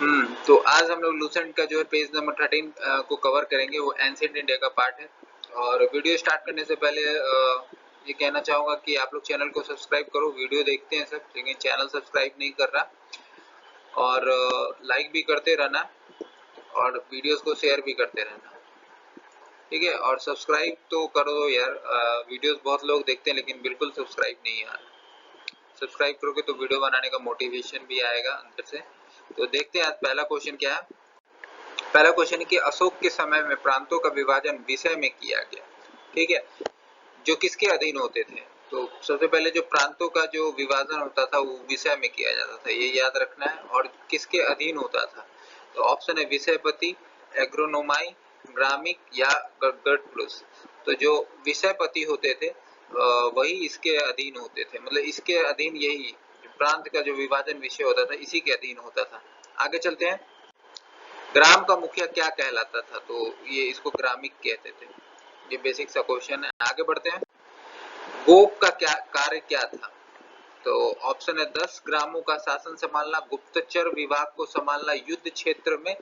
तो आज हम लोग लूसेंट का जो है पेज नंबर 13 को कवर करेंगे। वो एंशिएंट इंडिया का पार्ट है। और वीडियो स्टार्ट करने से पहले ये कहना चाहूँगा कि आप लोग चैनल को सब्सक्राइब करो। वीडियो देखते हैं सब, लेकिन चैनल सब्सक्राइब नहीं कर रहा, और लाइक भी करते रहना और वीडियोस को शेयर भी करते रहना, ठीक है। और सब्सक्राइब तो कर दो यार। वीडियोस बहुत लोग देखते हैं लेकिन बिल्कुल सब्सक्राइब नहीं यार। सब्सक्राइब करोगे तो वीडियो बनाने का मोटिवेशन भी आएगा अंदर से। तो देखते हैं आज पहला क्वेश्चन क्या है। पहला क्वेश्चन है कि अशोक के समय में प्रांतों का विभाजन विषय में किया गया, ठीक है, जो किसके अधीन होते थे। तो सबसे पहले जो प्रांतों का जो विभाजन होता था वो विषय में किया जाता था, ये याद रखना है। और किसके अधीन होता था, तो ऑप्शन है विषयपति, एग्रोनोमाई, ग्रामिक या गढ़पुरुष। तो जो विषयपति होते थे वही इसके अधीन होते थे, मतलब इसके अधीन यही प्रांत का जो विभाजन विषय होता था इसी के अधीन होता था। आगे चलते हैं। ग्राम का मुखिया क्या कहलाता था, तो ये इसको ग्रामिक कहते थे। ये बेसिक सा क्वेश्चन है। आगे बढ़ते हैं। गोप का क्या कार्य क्या था, तो ऑप्शन है 10 ग्रामों का शासन संभालना, गुप्तचर विभाग को संभालना, युद्ध क्षेत्र में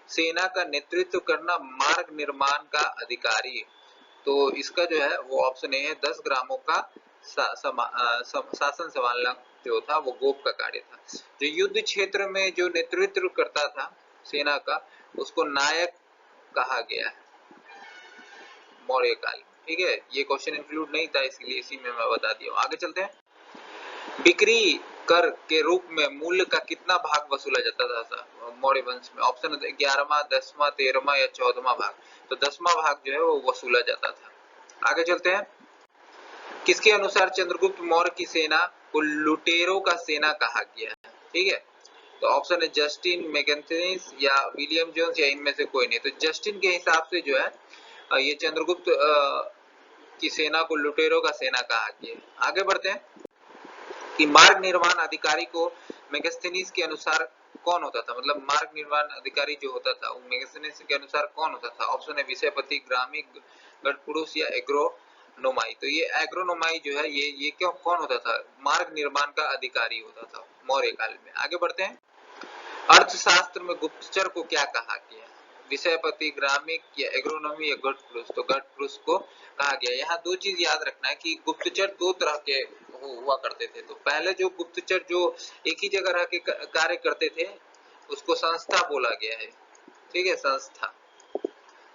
सेना का नेतृत्व करना, मार्ग निर्माण का अधिकारी। तो इसका जो है वो ऑप्शन ए है, 10 ग्रामों का शासन संभालना जो था वो गोप का कार्य था। जो युद्ध क्षेत्र में जो नेतृत्व करता था सेना का, उसको नायक कहा गया है मौर्य काल में, ठीक है। ये क्वेश्चन इंक्लूड नहीं था इसलिए इसी में मैं बता दिया हूँ। आगे चलते हैं। बिक्री कर के रूप में मूल्य का कितना भाग वसूला जाता था मौर्य वंश में। ऑप्शन 11वां, 10वां, 13वां या 14वां भाग। तो 10वां भाग जो है वो वसूला जाता था। आगे चलते हैं। किसके अनुसार चंद्रगुप्त मौर्य की सेना को लुटेरों का सेना कहा गया है, ठीक है। तो ऑप्शन है जस्टिन मैकेन्थिस या विलियम जोन्स या इनमें से कोई नहीं। तो जस्टिन के हिसाब से जो है ये चंद्रगुप्त की सेना को लुटेरों का सेना कहा गया है। आगे बढ़ते हैं कि मार्ग निर्माण अधिकारी को मेगास्थनीज के अनुसार कौन होता था, मतलब मार्ग निर्माण अधिकारी जो होता था वो मेगास्थनीज के अनुसार कौन होता था। ऑप्शन है विषयपति, ग्रामिक, गढ़पुरुष या एग्रोनोमाई। तो ये एग्रोनोमाई जो है ये क्यों कौन होता था, मार्ग निर्माण का अधिकारी होता था मौर्य काल में। आगे बढ़ते हैं। अर्थशास्त्र में गुप्तचर को क्या कहा गया, विषयपति, ग्रामिक या एग्रोनॉमी या गढ़पुरुष। तो गढ़पुरुष को कहा गया। यहाँ दो चीज याद रखना है कि गुप्तचर दो तरह के हुआ करते थे। तो पहले जो गुप्तचर जो एक ही जगह रह के कार्य करते थे उसको संस्था बोला गया है, ठीक है, संस्था।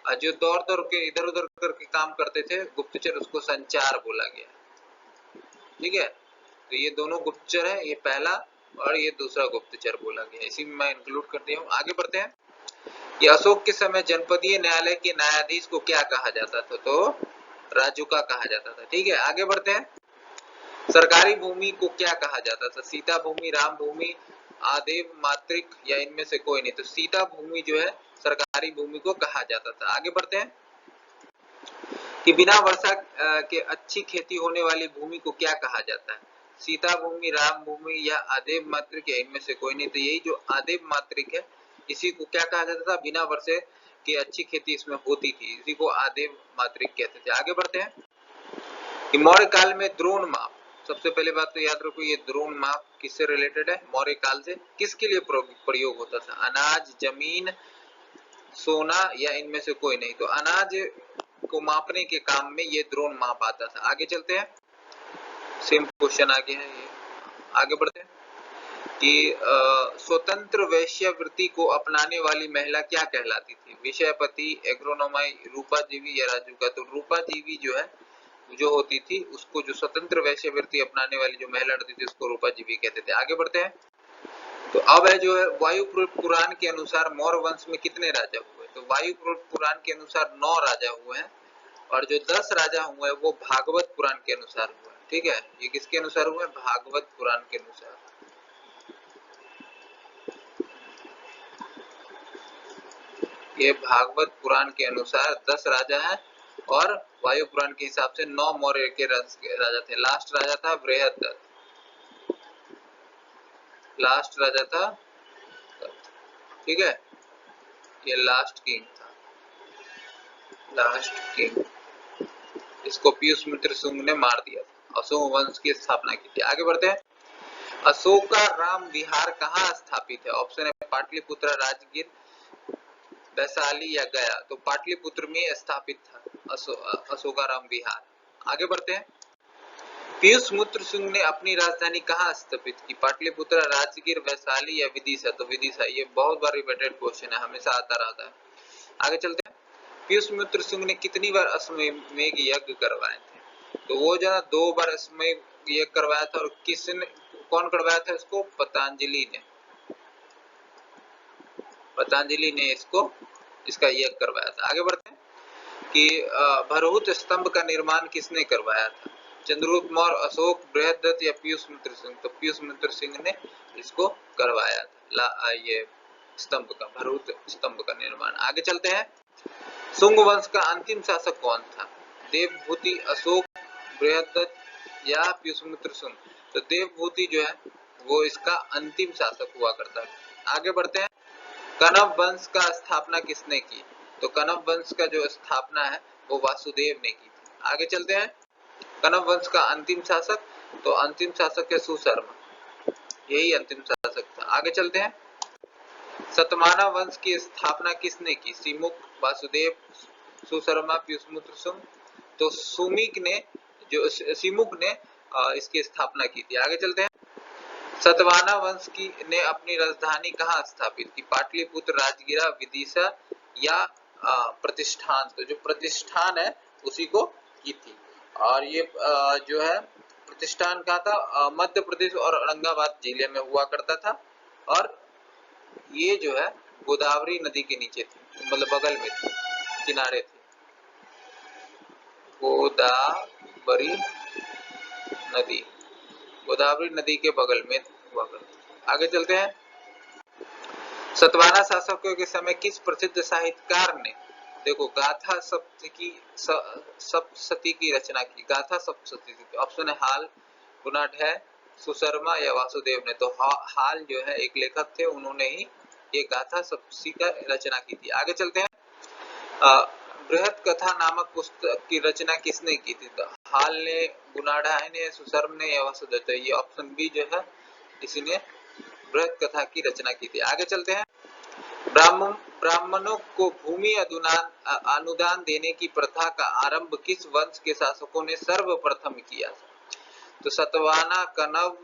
और जो दौड़ दौड़ के इधर उधर करके काम करते थे गुप्तचर, उसको संचार बोला गया, ठीक है। तो ये दोनों गुप्तचर है, ये पहला और ये दूसरा गुप्तचर बोला गया, इसी में मैं इंक्लूड कर दिया हूँ। आगे बढ़ते हैं। ये अशोक के समय जनपदीय न्यायालय के न्यायाधीश को क्या कहा जाता था, तो राजुका कहा जाता था, ठीक है। आगे बढ़ते हैं। सरकारी भूमि को क्या कहा जाता था, सीता भूमि, राम भूमि, आदेव मातृक या इनमें से कोई नहीं। तो सीता भूमि जो है सरकारी भूमि को कहा जाता था। आगे बढ़ते हैं कि बिना वर्षा के अच्छी खेती होने वाली भूमि को क्या कहा जाता है, सीता भूमि, राम भूमि या आदेव मातृक या इनमें से कोई नहीं। तो यही जो आदेव मातृक है इसी को क्या कहा जाता था, बिना वर्षे की अच्छी खेती इसमें होती थी, इसी को आदेव मातृक कहते थे। आगे बढ़ते हैं कि मौर्य काल में द्रोण माप, सबसे पहले बात तो याद रखो ये द्रोण माप किससे रिलेटेड है, मौर्य काल से। किसके लिए प्रयोग होता था, अनाज, जमीन, सोना या इनमें से कोई नहीं। तो अनाज को मापने के काम में ये द्रोण माप आता था। आगे चलते हैं। सेम क्वेश्चन आगे है ये। आगे बढ़ते हैं कि स्वतंत्र वैश्यावृत्ति को अपनाने वाली महिला क्या कहलाती थी, विषयपति, एग्रोनोमाई, रूपाजीवी या राजुका। तो रूपाजीवी जो है जो होती थी उसको, जो स्वतंत्र वैश्यावृत्ति अपनाने वाली जो महिला होती थी उसको रूपाजीवी कहते थे। आगे बढ़ते हैं। तो अब है जो है वायु पुराण के अनुसार मौर्य वंश में कितने राजा हुए, तो वायु पुराण के अनुसार 9 राजा हुए हैं, और जो 10 राजा हुए वो भागवत पुराण के अनुसार हुए, ठीक है। ये किसके अनुसार हुए, भागवत पुराण के अनुसार। ये भागवत पुराण के अनुसार 10 राजा हैं, और वायु पुराण के हिसाब से 9 मौर्य के राजा थे। लास्ट राजा था बृहदत्त, लास्ट राजा था, ठीक है, ये लास्ट किंग था, लास्ट किंग। इसको पीयूष मित्र सुंग ने मार दिया था, अशोक वंश की स्थापना की थी। आगे बढ़ते हैं। अशोकाराम विहार कहाँ स्थापित है? ऑप्शन है पाटलिपुत्र, राजगीर, वैशाली या गया। तो पाटलिपुत्र में स्थापित था अशोकाराम विहार। आगे बढ़ते हैं। पीयूष मूत्र सिंह ने अपनी राजधानी कहाँ स्थापित की? पाटलिपुत्र, राजगीर, वैशाली या विदिशा। तो विदिशा। ये बहुत बार रिपीटेड क्वेश्चन है, हमेशा आता रहता है। आगे चलते हैं। पीयूष मूत्र सिंह ने कितनी बार अश्वमेध यज्ञ करवाए थे? तो वो जो 2 बार अश्वमेध यज्ञ करवाया था। और किसने, कौन करवाया था इसको? पतंजलि ने। पतंजलि ने इसका यज्ञ करवाया था। आगे बढ़ते हैं कि भरहुत स्तंभ का निर्माण किसने करवाया था? चंद्रगुप्त मौर्य, अशोक, बृहदत्त या पीयूष मित्र सिंह। तो पीयूष मित्र सिंह ने इसको करवाया था, ये स्तंभ का, भरहुत स्तंभ का निर्माण। आगे चलते हैं। शुंग वंश का अंतिम शासक कौन था? देवभूति, अशोक, बृहदत्त या पीयूष मित्र सिंह। तो देवभूति जो है वो इसका अंतिम शासक हुआ करता है। आगे बढ़ते हैं। कण्व वंश का स्थापना किसने की? तो कण्व वंश का जो स्थापना है वो वासुदेव ने की थी। आगे चलते हैं। कण्व वंश का अंतिम शासक, तो अंतिम शासक है सुशर्मा, यही अंतिम शासक था। आगे चलते हैं। सतवाहन वंश की स्थापना किसने की? सिमुक, वासुदेव, सुशर्मा, पीयूषमुत्र सिंह। तो सिमुक ने इसकी स्थापना की थी। आगे चलते हैं। सतवाहन वंश ने अपनी राजधानी कहाँ स्थापित की? पाटलिपुत्र, राजगीर, विदिशा या प्रतिष्ठान। तो जो प्रतिष्ठान है उसी को की थी। और ये जो है प्रतिष्ठान का था मध्य प्रदेश और औरंगाबाद जिले में हुआ करता था। और ये जो है गोदावरी नदी के नीचे थी, मतलब बगल में थी, किनारे थी। गोदावरी नदी के बगल में हुआ करता। आगे चलते हैं। सतवाहन शासकों के समय किस प्रसिद्ध साहित्यकार ने, देखो, गाथा सप्तशती की रचना की? गाथा सप्तशती। ऑप्शन है हाल, गुणाढ है, सुशर्मा या वासुदेव ने। तो हाल जो है एक लेखक थे, उन्होंने ही ये गाथा सप्तशती का रचना की थी। आगे चलते हैं। बृहद कथा नामक पुस्तक की रचना किसने की थी? तो हाल ने, गुणाढा ने, सुशर्मा ने या वासुदेव। तो ये ऑप्शन बी जो है, इसी ने बृहद कथा की रचना की थी। आगे चलते हैं। ब्राह्मणों को भूमि अनुदान देने की प्रथा का आरंभ किस वंश के शासकों ने सर्वप्रथम किया था? तो सतवाहन, कण्व,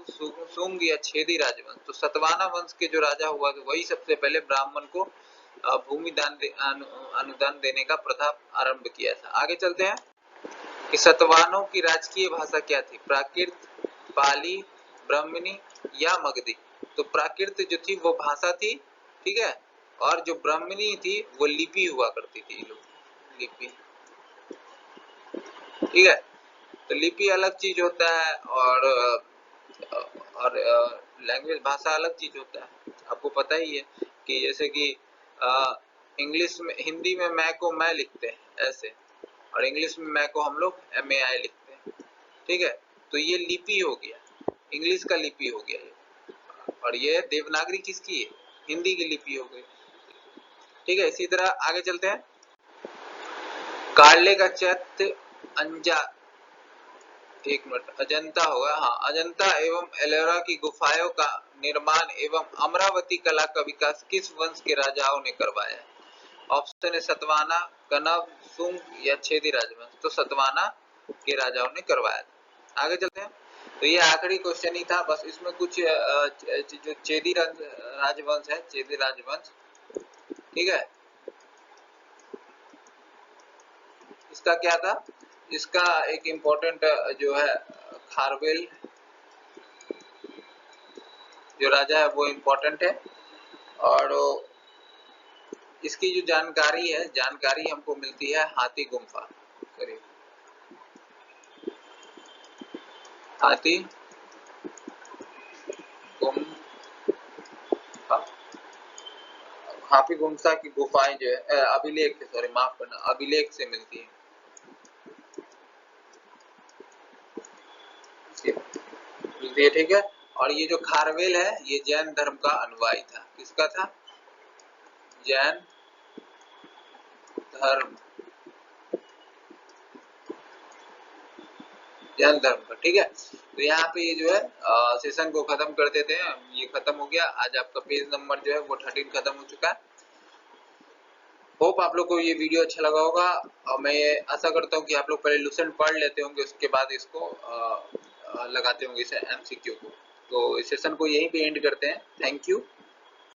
शुंग या छेदी राजवंश। तो सतवाहन वंश के जो राजा हुआ वही सबसे पहले ब्राह्मण को भूमि अनुदान देने का प्रथा आरंभ किया था। आगे चलते हैं कि सतवाहनों की राजकीय भाषा क्या थी? प्राकृत, पाली, ब्राह्मणी या मगधी। तो प्राकृत जो थी वो भाषा थी, ठीक है, और जो ब्राह्मणी थी वो लिपि हुआ करती थी, लिपि, ठीक है। तो लिपि अलग चीज होता है और लैंग्वेज, भाषा अलग चीज होता है। आपको पता ही है कि जैसे कि इंग्लिश में, हिंदी में मैं को मैं लिखते हैं ऐसे, और इंग्लिश में मैं को हम लोग MAI लिखते हैं, ठीक है। तो ये लिपि हो गया, इंग्लिश का लिपि हो गया ये। और ये देवनागरी किसकी है? हिंदी की लिपि हो गई, ठीक है। इसी तरह आगे चलते हैं। कार्ले का चैत्य अजंता होगा, हाँ, अजंता एवं एलोरा की गुफाओं का निर्माण एवं अमरावती कला का विकास किस वंश के राजाओं ने करवाया? ऑप्शन है सतवाहन, कण्व, शुंग या छेदी राजवंश। तो सतवाहन के राजाओं ने करवाया था। आगे चलते हैं। तो ये आखिरी क्वेश्चन ही था, बस इसमें कुछ जो छेदी राजवंश है, छेदी राजवंश, ठीक है, इसका क्या था? इसका एक इम्पोर्टेंट जो है खारवेल जो राजा है वो इम्पोर्टेंट है। और इसकी जो जानकारी हमको मिलती है हाथी गुम्फा, करीब हाथी गुम्फा, हाथी गुम्फा की गुफाएं जो है अभिलेख, सॉरी माफ करना, अभिलेख से मिलती है, ठीक है। और ये जो खारवेल है ये जैन धर्म का अनुयायी था। किसका था? जैन धर्म ज्ञान धर्म का, ठीक है। तो यहाँ पे ये जो है सेशन को खत्म कर देते हैं। ये खत्म हो गया, आज आपका पेज नंबर जो है वो 13 खत्म हो चुका है। होप आप लोग को ये वीडियो अच्छा लगा होगा और मैं आशा करता हूँ कि आप लोग पहले लुसेंट पढ़ लेते होंगे, उसके बाद इसको लगाते होंगे इसे MCQ को। तो इस सेशन को यहीं पे एंड करते हैं। Thank you.